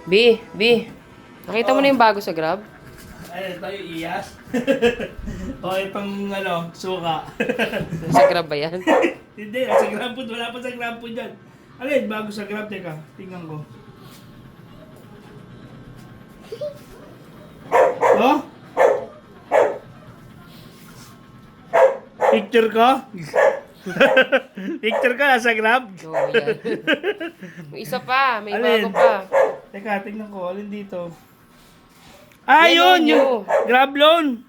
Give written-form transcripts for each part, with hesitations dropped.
B. Nakita mo na yung bago sa Grab? Ayun, tayo iyas. O, itong suka. Sa Grab ba yan? Hindi, sa Grab Food. Wala pa sa Grab Food dyan. Alin, bago sa Grab. Teka, tingnan ko. Oh? Picture ko? Picture ko nasa Grab? Oo, yan. May isa pa. May Alin? bago pa. Teka, tingnan ko. Alin dito? Ah, yun! Yan, Yung Grab loan.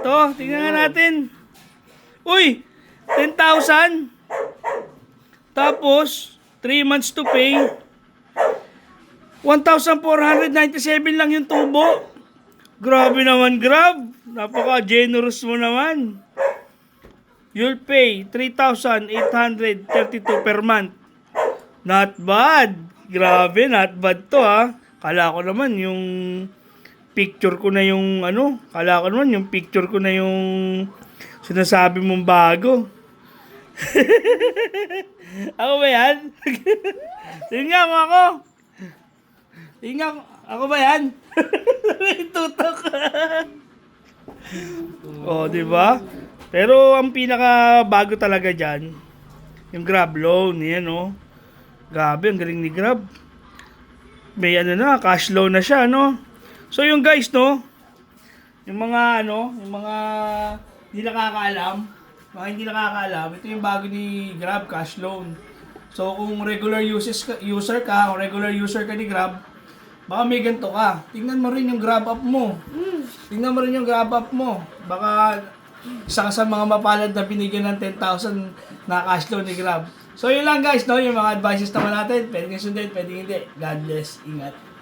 To, tingnan nga natin. Uy! 10,000. Tapos, 3 months to pay. 1,497 lang yung tubo. Grabe naman, Grab. Napaka-generous mo naman. You'll pay 3,832 per month. Not bad. Grabe, not bad to ha. Kala ko naman yung picture ko na yung kala ko naman yung picture ko na yung sinasabi mong bago. Ako ba yan? Tingnan mo ako. Tingnan ako ba yan? Tutok. Oh, di ba? Pero ang pinaka bago talaga diyan, yung Grab loan, yan oh. Grabe, ang galing ni Grab. May cash loan na siya, no? So yung guys, no, yung mga hindi nakakaalam, ito yung bago ni Grab cash loan. So kung regular user ka ni Grab, baka may ganito ka. Tingnan mo rin yung Grab app mo. Baka isa ka sa mga mapalad na binigyan ng 10,000 na cash loan ni Grab. So yun lang guys, no, yung mga advices naman natin. Pwede kayo sundin, pwede hindi. God bless. Ingat.